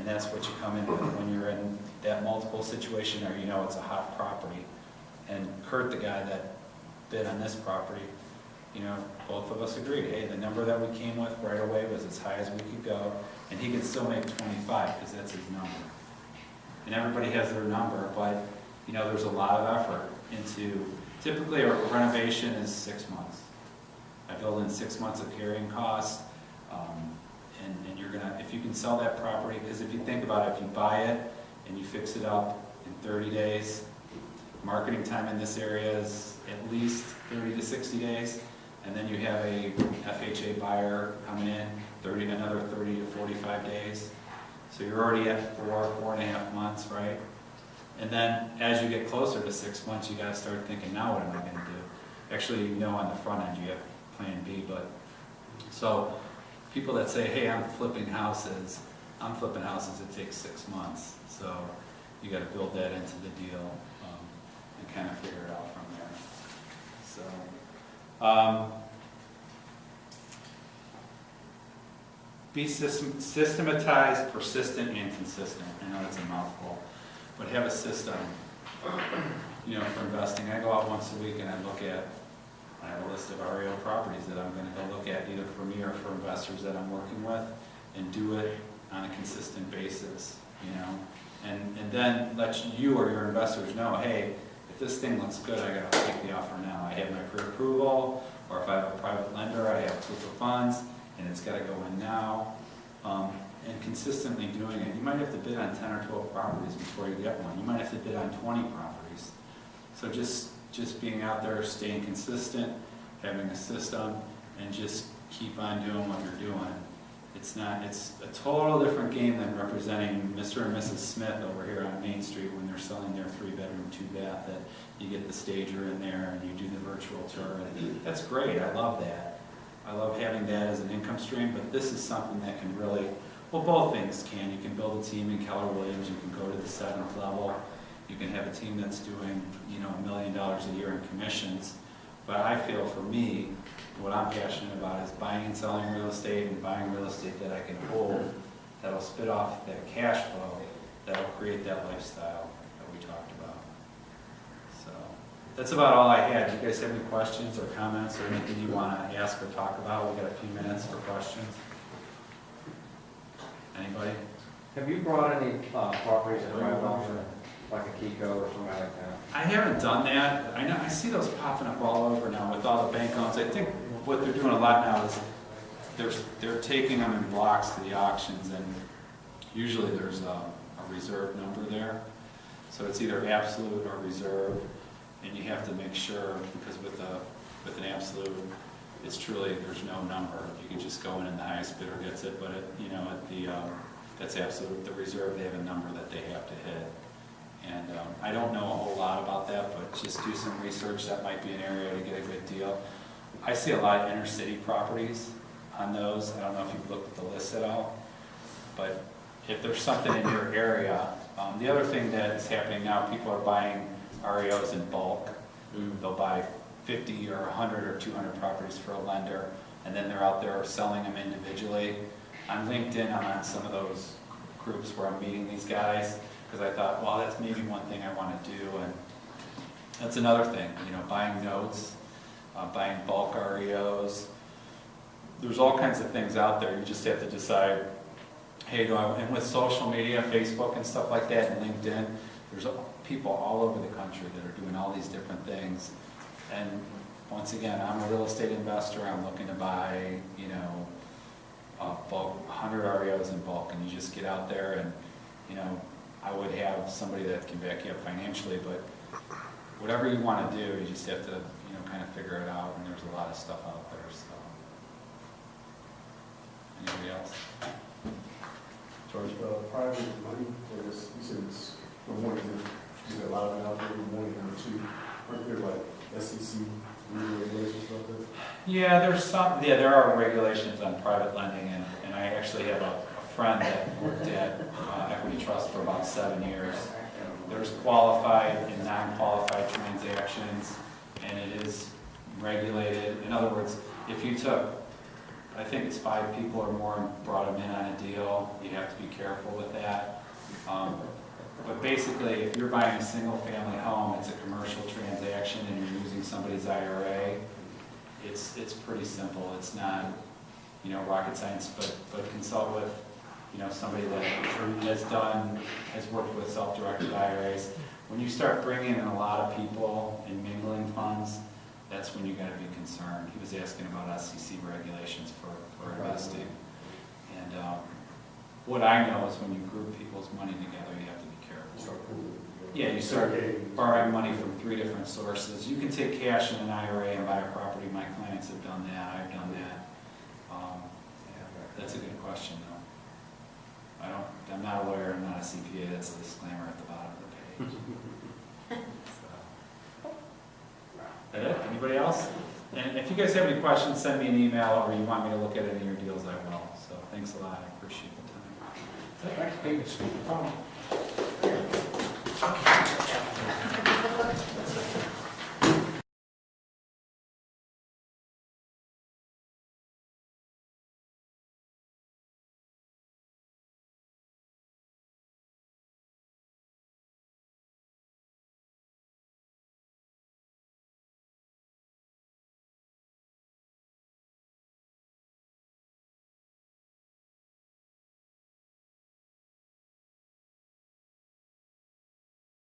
And that's what you come in with when you're in that multiple situation, or you know it's a hot property. And Kurt, the guy that bid on this property, you know, both of us agreed, hey, the number that we came with right away was as high as we could go, and he could still make 25 because that's his number. And everybody has their number, but you know, there's a lot of effort into, typically a renovation is 6 months. I build in 6 months of carrying costs, and you're gonna, if you can sell that property, because if you think about it, if you buy it and you fix it up in 30 days, marketing time in this area is at least 30 to 60 days, and then you have a FHA buyer coming in, another 30 to 45 days. So you're already at 4.5 months, right? And then as you get closer to 6 months, you gotta start thinking, now what am I gonna do? Actually, you know, on the front end, you have plan B, but, so people that say, hey, I'm flipping houses, it takes 6 months. So you gotta build that into the deal, and kind of figure it out from there. So, be systematized, persistent, and consistent. I know that's a mouthful, but have a system. You know, for investing, I go out once a week and I have a list of REO properties that I'm going to go look at, either for me or for investors that I'm working with, and do it on a consistent basis. You know, and then let you or your investors know, hey, if this thing looks good, I got to take the offer now. I have my pre-approval, or if I have a private lender, I have proof of funds, and it's got to go in now. And consistently doing it. You might have to bid on 10 or 12 properties before you get one. You might have to bid on 20 properties. So just being out there, staying consistent, having a system, and just keep on doing what you're doing. It's a total different game than representing Mr. and Mrs. Smith over here on Main Street when they're selling their 3-bedroom, 2-bath, that you get the stager in there and you do the virtual tour. And that's great, I love that. I love having that as an income stream, but this is something that can really, well, both things can. You can build a team in Keller Williams, you can go to the 7th level, you can have a team that's doing, you know, $1 million a year in commissions. But I feel for me, what I'm passionate about is buying and selling real estate, and buying real estate that I can hold, that'll spit off that cash flow, that'll create that lifestyle that we talked about. So that's about all I had. Do you guys have any questions or comments or anything you want to ask or talk about? We've got a few minutes for questions. Anybody? Have you brought any properties that are over, like a Kiko or something like that? I haven't done that. I know I see those popping up all over now with all the bank loans. I think what they're doing a lot now is they're taking them in blocks to the auctions, and usually there's a reserve number there. So it's either absolute or reserve, and you have to make sure, because with an absolute, it's truly, there's no number. You can just go in and the highest bidder gets it, but you know, at the that's absolute. The reserve, they have a number that they have to hit. And I don't know a whole lot about that, but just do some research. That might be an area to get a good deal. I see a lot of inner city properties on those. I don't know if you've looked at the list at all, but if there's something in your area, the other thing that is happening now, people are buying REOs in bulk. They'll buy 50 or 100 or 200 properties for a lender, and then they're out there selling them individually. On LinkedIn, I'm on some of those groups where I'm meeting these guys, because I thought, well, that's maybe one thing I want to do, and that's another thing, you know, buying notes, buying bulk REOs. There's all kinds of things out there. You just have to decide, hey, and with social media, Facebook and stuff like that, and LinkedIn, there's people all over the country that are doing all these different things. And once again, I'm a real estate investor. I'm looking to buy, you know, bulk 100 REOs in bulk, and you just get out there, and you know, I would have somebody that can back you up financially, but whatever you want to do, you just have to, you know, kind of figure it out, and there's a lot of stuff out there. So, anybody else? George, private money, I guess you said it's, number one, is there a lot of it out there? Number one, number two, aren't there like SEC regulations about that? Yeah, there are regulations on private lending, and I actually have a friend that worked at Equity Trust for about 7 years. There's qualified and non-qualified transactions, and it is regulated. In other words, if you took, I think it's 5 people or more and brought them in on a deal, you have have to be careful with that. But basically, if you're buying a single-family home, it's a commercial transaction and you're using somebody's IRA, it's pretty simple. It's not, you know, rocket science, but consult with, you know, somebody that has worked with self-directed IRAs. When you start bringing in a lot of people and mingling funds, that's when you gotta be concerned. He was asking about SEC regulations for investing. And what I know is when you group people's money together, you have to be careful. Start pooling. Yeah, you start borrowing money from 3 different sources. You can take cash in an IRA and buy a property. My clients have done that. I've done that. That's a good question, though. I'm not a lawyer. I'm not a CPA. That's the disclaimer at the bottom of the page. That it? Anybody else? And if you guys have any questions, send me an email, or you want me to look at any of your deals, I will. So thanks a lot. I appreciate the time. Thanks, Pete. Okay.